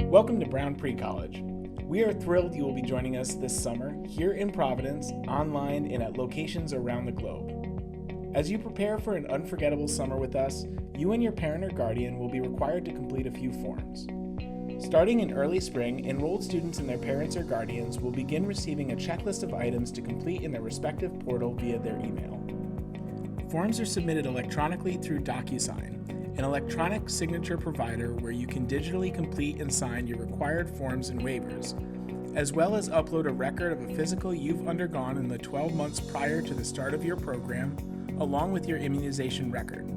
Welcome to Brown Pre-College. We are thrilled you will be joining us this summer here in Providence, online, and at locations around the globe. As you prepare for an unforgettable summer with us, you and your parent or guardian will be required to complete a few forms. Starting in early spring, enrolled students and their parents or guardians will begin receiving a checklist of items to complete in their respective portal via their email. Forms are submitted electronically through DocuSign, an electronic signature provider where you can digitally complete and sign your required forms and waivers, as well as upload a record of a physical you've undergone in the 12 months prior to the start of your program, along with your immunization record.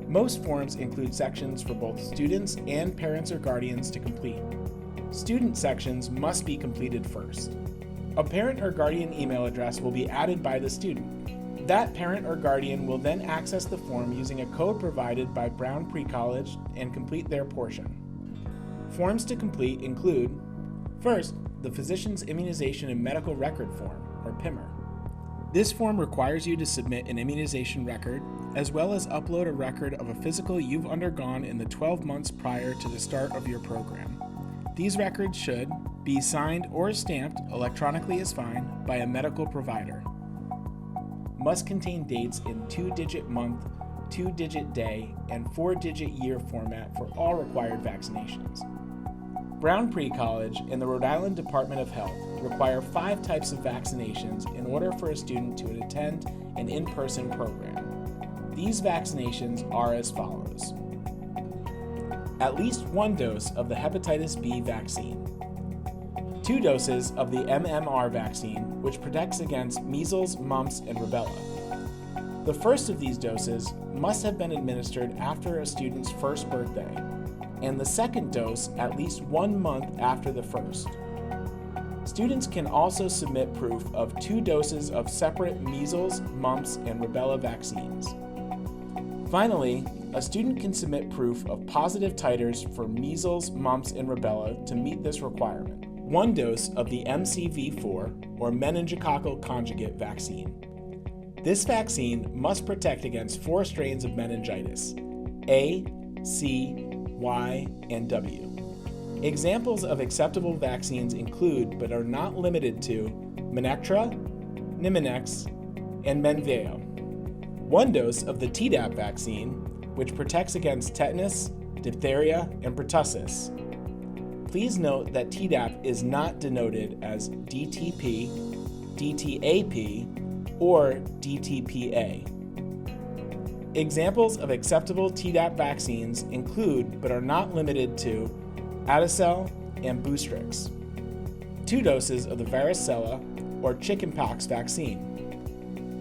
Most forms include sections for both students and parents or guardians to complete. Student sections must be completed first. A parent or guardian email address will be added by the student. That parent or guardian will then access the form using a code provided by Brown Pre-College and complete their portion. Forms to complete include, first, the Physician's Immunization and Medical Record Form, or PIMR. This form requires you to submit an immunization record, as well as upload a record of a physical you've undergone in the 12 months prior to the start of your program. These records should be signed or stamped, electronically is fine, by a medical provider. Must contain dates in 2-digit month, 2-digit day, and 4-digit year format for all required vaccinations. Brown Pre-College and the Rhode Island Department of Health require 5 types of vaccinations in order for a student to attend an in-person program. These vaccinations are as follows. At least 1 dose of the hepatitis B vaccine. 2 doses of the MMR vaccine, which protects against measles, mumps, and rubella. The first of these doses must have been administered after a student's first birthday, and the second dose at least 1 month after the first. Students can also submit proof of 2 doses of separate measles, mumps, and rubella vaccines. Finally, a student can submit proof of positive titers for measles, mumps, and rubella to meet this requirement. 1 dose of the MCV4, or meningococcal conjugate vaccine. This vaccine must protect against 4 strains of meningitis, A, C, Y, and W. Examples of acceptable vaccines include, but are not limited to, Menectra, Niminex, and Menveo. 1 dose of the Tdap vaccine, which protects against tetanus, diphtheria, and pertussis. Please note that Tdap is not denoted as DTP, DTAP, or DTPA. Examples of acceptable Tdap vaccines include, but are not limited to, Adacel and Boostrix. 2 doses of the varicella or chickenpox vaccine.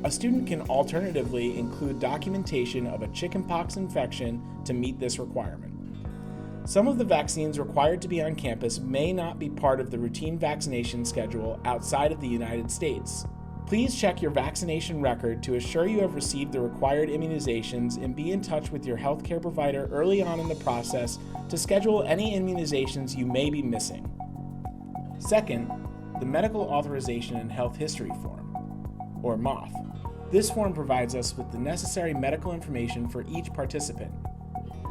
A student can alternatively include documentation of a chickenpox infection to meet this requirement. Some of the vaccines required to be on campus may not be part of the routine vaccination schedule outside of the United States. Please check your vaccination record to assure you have received the required immunizations and be in touch with your healthcare provider early on in the process to schedule any immunizations you may be missing. Second, the Medical Authorization and Health History Form, or MAUF. This form provides us with the necessary medical information for each participant.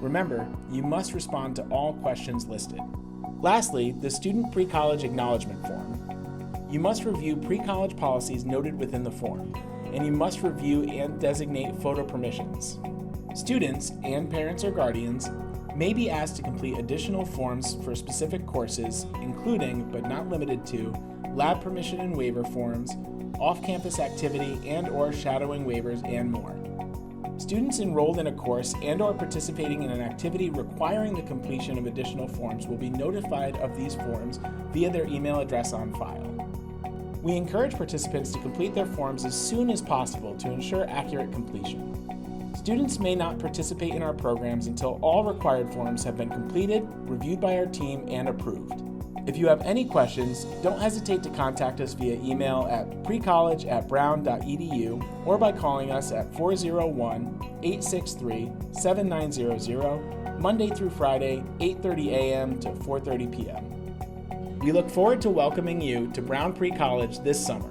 Remember, you must respond to all questions listed. Lastly, the Student Pre-College Acknowledgement Form. You must review pre-college policies noted within the form, and you must review and designate photo permissions. Students and parents or guardians may be asked to complete additional forms for specific courses, including, but not limited to, lab permission and waiver forms, off-campus activity and/or shadowing waivers, and more. Students enrolled in a course and/or participating in an activity requiring the completion of additional forms will be notified of these forms via their email address on file. We encourage participants to complete their forms as soon as possible to ensure accurate completion. Students may not participate in our programs until all required forms have been completed, reviewed by our team, and approved. If you have any questions, don't hesitate to contact us via email at precollege@brown.edu or by calling us at 401-863-7900, Monday through Friday, 8:30 a.m. to 4:30 p.m. We look forward to welcoming you to Brown Pre-College this summer.